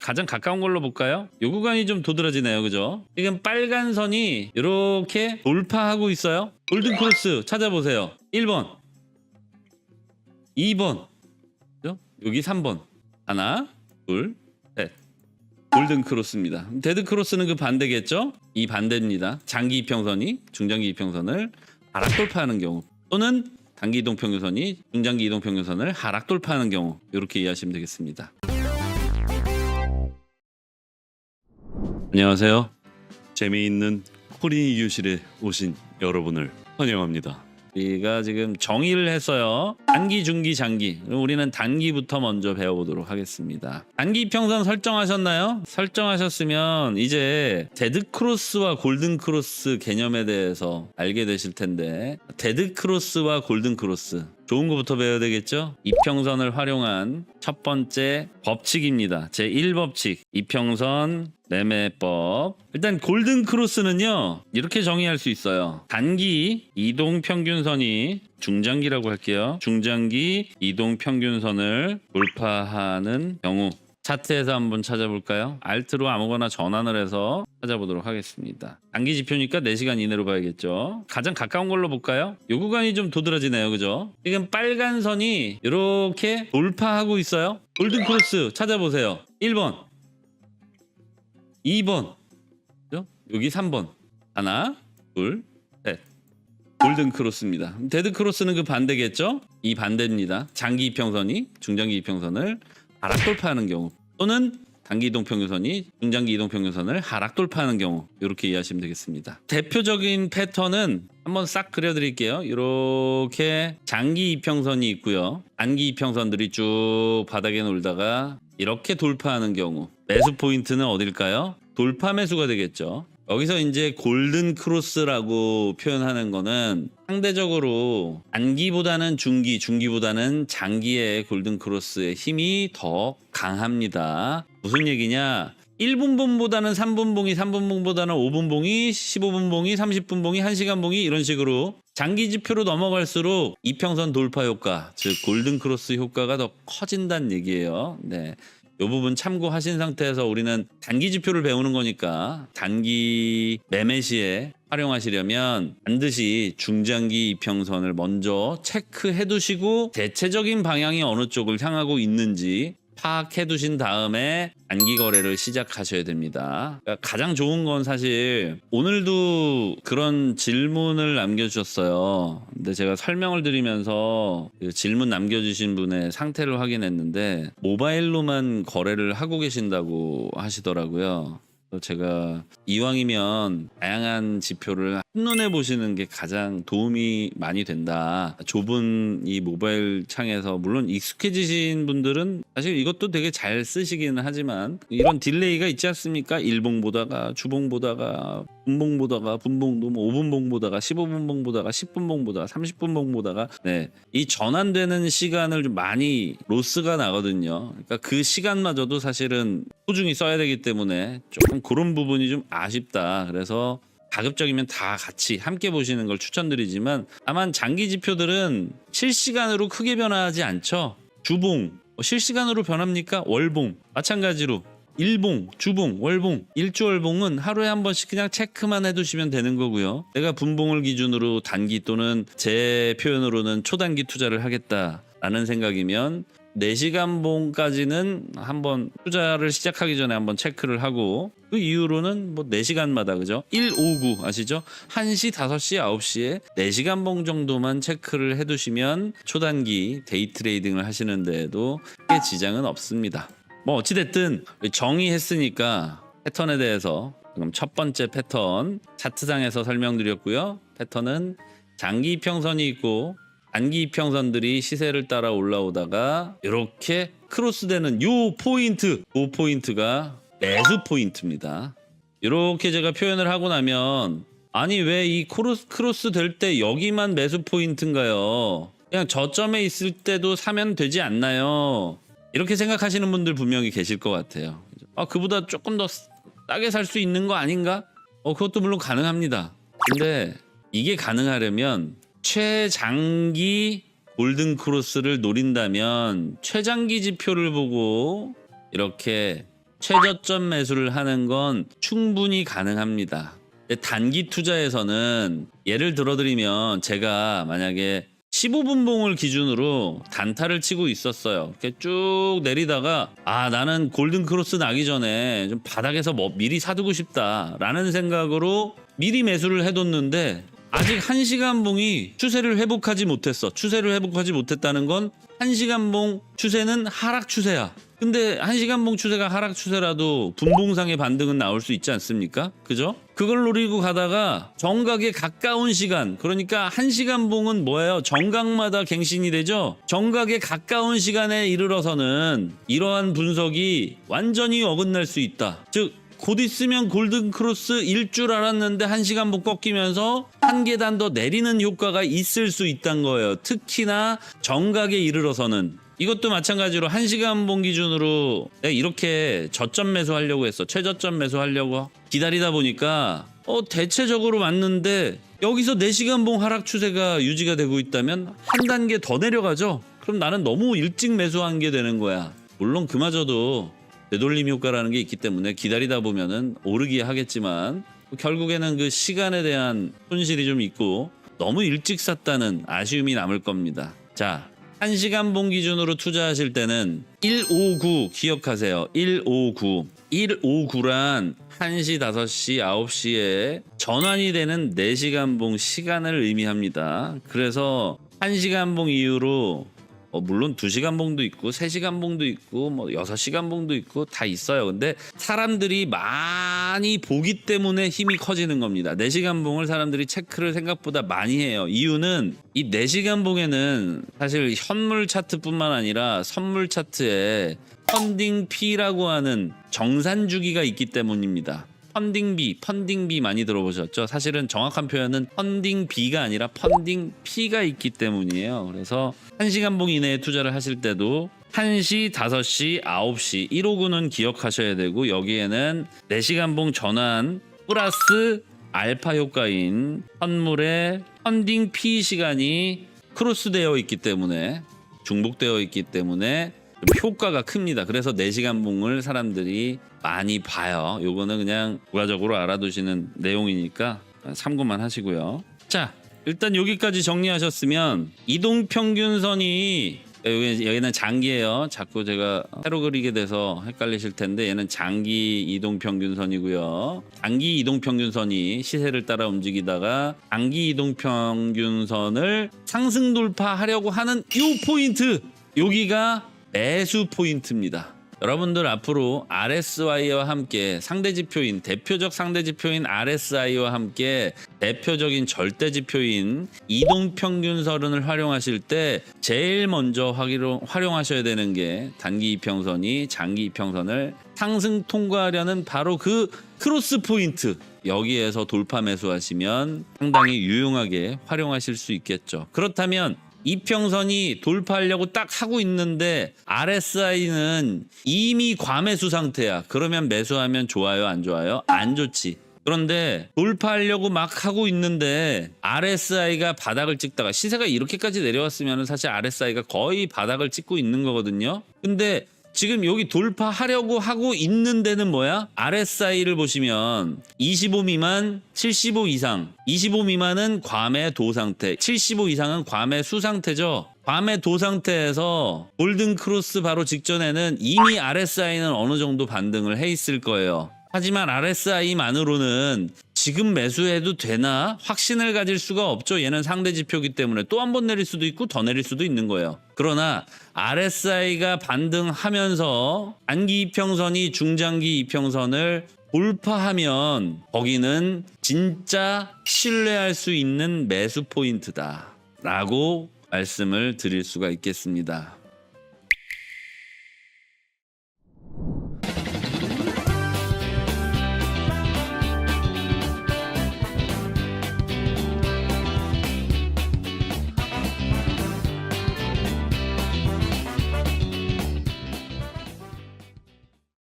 가장 가까운 걸로 볼까요? 요 구간이 좀 도드라지네요. 그죠? 지금 빨간 선이 이렇게 돌파하고 있어요. 골든 크로스 찾아보세요. 1번, 2번, 그죠? 여기 3번. 하나, 둘, 셋. 골든 크로스입니다. 데드 크로스는 그 반대겠죠? 이 반대입니다. 장기 이평선이 중장기 이평선을 하락 돌파하는 경우, 또는 단기 이동 평균선이 중장기 이동 평균선을 하락 돌파하는 경우, 이렇게 이해하시면 되겠습니다. 안녕하세요. 재미있는 코린 이교실에 오신 여러분을 환영합니다. 우리가 지금 정의를 했어요. 단기, 중기, 장기. 우리는 단기부터 먼저 배워보도록 하겠습니다. 단기 이평선 설정하셨나요? 설정하셨으면 이제 데드 크로스와 골든 크로스 개념에 대해서 알게 되실 텐데, 데드 크로스와 골든 크로스, 좋은 것부터 배워야 되겠죠? 이평선을 활용한 첫 번째 법칙입니다. 제1법칙, 이평선 매매법. 일단 골든 크로스는요, 이렇게 정의할 수 있어요. 단기 이동 평균선이, 중장기라고 할게요, 중장기 이동 평균선을 돌파하는 경우. 차트에서 한번 찾아볼까요? 알트로 아무거나 전환을 해서 찾아보도록 하겠습니다. 단기 지표니까 4시간 이내로 봐야겠죠. 가장 가까운 걸로 볼까요? 이 구간이 좀 도드라지네요. 그죠? 지금 빨간 선이 이렇게 돌파하고 있어요. 골든 크로스 찾아보세요. 1번, 2번, 그죠? 여기 3번. 하나, 둘, 셋. 골든 크로스입니다. 데드 크로스는 그 반대겠죠? 이 반대입니다. 장기 이평선이 중장기 이평선을 하락 돌파하는 경우, 또는 단기 이동 평균선이 중장기 이동 평균선을 하락 돌파하는 경우, 이렇게 이해하시면 되겠습니다. 대표적인 패턴은 한번 싹 그려드릴게요. 이렇게 장기 이평선이 있고요, 단기 이평선들이 쭉 바닥에 놀다가 이렇게 돌파하는 경우, 매수 포인트는 어딜까요? 돌파 매수가 되겠죠. 여기서 이제 골든 크로스라고 표현하는 거는 상대적으로 단기보다는 중기, 중기보다는 장기의 골든 크로스의 힘이 더 강합니다. 무슨 얘기냐? 1분 봉보다는 3분 봉이, 3분 봉보다는 5분 봉이, 15분 봉이, 30분 봉이, 1시간 봉이, 이런 식으로 장기 지표로 넘어갈수록 이평선 돌파 효과, 즉 골든 크로스 효과가 더 커진다는 얘기예요. 네. 이 부분 참고하신 상태에서 우리는 단기 지표를 배우는 거니까, 단기 매매 시에 활용하시려면 반드시 중장기 이평선을 먼저 체크해 두시고, 대체적인 방향이 어느 쪽을 향하고 있는지 파악해 두신 다음에 단기 거래를 시작하셔야 됩니다. 그러니까 가장 좋은 건, 사실 오늘도 그런 질문을 남겨주셨어요. 근데 제가 설명을 드리면서 그 질문 남겨주신 분의 상태를 확인했는데, 모바일로만 거래를 하고 계신다고 하시더라고요. 제가 이왕이면 다양한 지표를 한눈에 보시는 게 가장 도움이 많이 된다. 좁은 이 모바일 창에서, 물론 익숙해지신 분들은 사실 이것도 되게 잘 쓰시기는 하지만, 이런 딜레이가 있지 않습니까? 일봉 보다가 주봉 보다가 분봉 보다가, 분봉도 뭐 5분 봉 보다가 15분 봉 보다가 10분 봉 보다가 30분 봉 보다가, 네, 이 전환되는 시간을 좀 많이 로스가 나거든요. 그러니까 그 시간마저도 사실은 소중히 써야 되기 때문에 조금 그런 부분이 좀 아쉽다. 그래서 가급적이면 다 같이 함께 보시는 걸 추천드리지만, 다만 장기 지표들은 실시간으로 크게 변화하지 않죠. 주봉 실시간으로 변합니까? 월봉 마찬가지로 일봉, 주봉, 월봉, 일주월봉은 하루에 한 번씩 그냥 체크만 해두시면 되는 거고요. 내가 분봉을 기준으로 단기, 또는 제 표현으로는 초단기 투자를 하겠다라는 생각이면 4시간 봉까지는 한번 투자를 시작하기 전에 한번 체크를 하고, 그 이후로는 뭐 4시간마다, 그죠? 159 아시죠? 1시, 5시, 9시에 4시간 봉 정도만 체크를 해두시면 초단기 데이 트레이딩을 하시는 데에도 크게 지장은 없습니다. 뭐 어찌됐든 정의했으니까 패턴에 대해서, 그럼 첫 번째 패턴 차트상에서 설명드렸고요. 패턴은 장기 이평선이 있고 단기 이평선들이 시세를 따라 올라오다가 이렇게 크로스되는 요 포인트, 그 포인트가 매수 포인트입니다. 이렇게 제가 표현을 하고 나면, 아니 왜 이 크로스 될 때 여기만 매수 포인트인가요? 그냥 저점에 있을 때도 사면 되지 않나요? 이렇게 생각하시는 분들 분명히 계실 것 같아요. 그보다 조금 더 싸게 살 수 있는 거 아닌가? 그것도 물론 가능합니다. 근데 이게 가능하려면 최장기 골든 크로스를 노린다면 최장기 지표를 보고 이렇게 최저점 매수를 하는 건 충분히 가능합니다. 단기 투자에서는 예를 들어드리면 제가 만약에 15분봉을 기준으로 단타를 치고 있었어요. 이렇게 쭉 내리다가 나는 골든 크로스 나기 전에 좀 바닥에서 뭐 미리 사두고 싶다라는 생각으로 미리 매수를 해뒀는데 아직 1시간봉이 추세를 회복하지 못했어. 추세를 회복하지 못했다는 건 1시간봉 추세는 하락 추세야. 근데 1시간봉 추세가 하락 추세라도 분봉상의 반등은 나올 수 있지 않습니까? 그죠? 그걸 노리고 가다가 정각에 가까운 시간, 그러니까 1시간봉은 뭐예요? 정각마다 갱신이 되죠? 정각에 가까운 시간에 이르러서는 이러한 분석이 완전히 어긋날 수 있다. 즉 곧 있으면 골든 크로스일 줄 알았는데 1시간봉 꺾이면서 한 계단 더 내리는 효과가 있을 수 있다는 거예요. 특히나 정각에 이르러서는. 이것도 마찬가지로 1시간봉 기준으로 이렇게 저점 매수하려고 했어. 최저점 매수하려고 기다리다 보니까 대체적으로 맞는데 여기서 4시간봉 하락 추세가 유지가 되고 있다면 한 단계 더 내려가죠. 그럼 나는 너무 일찍 매수한 게 되는 거야. 물론 그마저도 되돌림 효과라는 게 있기 때문에 기다리다 보면은 오르기 하겠지만 결국에는 그 시간에 대한 손실이 좀 있고 너무 일찍 샀다는 아쉬움이 남을 겁니다. 자, 1시간봉 기준으로 투자하실 때는 159 기억하세요. 159. 159란 1시, 5시, 9시에 전환이 되는 4시간봉 시간을 의미합니다. 그래서 1시간봉 이후로 물론 2시간봉도 있고 3시간봉도 있고 6시간봉도 있고 다 있어요. 근데 사람들이 많이 보기 때문에 힘이 커지는 겁니다. 4시간봉을 사람들이 체크를 생각보다 많이 해요. 이유는 이 4시간봉에는 사실 현물 차트뿐만 아니라 선물 차트에 펀딩 P라고 하는 정산 주기가 있기 때문입니다. 펀딩비 많이 들어보셨죠? 사실은 정확한 표현은 펀딩비가 아니라 펀딩 P가 있기 때문이에요. 그래서 1시간봉 이내에 투자를 하실 때도 1시, 5시, 9시 159는 기억하셔야 되고 여기에는 4시간봉 전환 플러스 알파 효과인 선물의 펀딩 P 시간이 크로스되어 있기 때문에 중복되어 있기 때문에 효과가 큽니다. 그래서 4시간봉을 사람들이 많이 봐요. 요거는 그냥 부가적으로 알아두시는 내용이니까 참고만 하시고요. 자, 일단 여기까지 정리하셨으면 이동평균선이 여기는 장기예요. 자꾸 제가 세로 그리게 돼서 헷갈리실 텐데 얘는 장기 이동평균선이고요. 장기 이동평균선이 시세를 따라 움직이다가 장기 이동평균선을 상승 돌파하려고 하는 이 포인트, 여기가 매수 포인트입니다. 여러분들 앞으로 RSI와 함께 상대지표인 대표적 상대지표인 RSI와 함께 대표적인 절대지표인 이동평균선을 활용하실 때 제일 먼저 활용하셔야 되는 게 단기 이평선이 장기 이평선을 상승 통과하려는 바로 그 크로스 포인트, 여기에서 돌파 매수하시면 상당히 유용하게 활용하실 수 있겠죠. 그렇다면 이평선이 돌파하려고 딱 하고 있는데 RSI는 이미 과매수 상태야. 그러면 매수하면 좋아요, 안 좋아요? 안 좋지. 그런데 돌파하려고 막 하고 있는데 RSI가 바닥을 찍다가 시세가 이렇게까지 내려왔으면 사실 RSI가 거의 바닥을 찍고 있는 거거든요. 근데 지금 여기 돌파하려고 하고 있는 데는 뭐야? RSI를 보시면 25 미만, 75 이상. 25 미만은 과매도 상태, 75 이상은 과매수 상태죠. 과매도 상태에서 골든 크로스 바로 직전에는 이미 RSI는 어느 정도 반등을 해 있을 거예요. 하지만 RSI만으로는 지금 매수해도 되나 확신을 가질 수가 없죠. 얘는 상대 지표이기 때문에 또 한 번 내릴 수도 있고 더 내릴 수도 있는 거예요. 그러나 RSI가 반등하면서 단기 이평선이 중장기 이평선을 돌파하면 거기는 진짜 신뢰할 수 있는 매수 포인트다 라고 말씀을 드릴 수가 있겠습니다.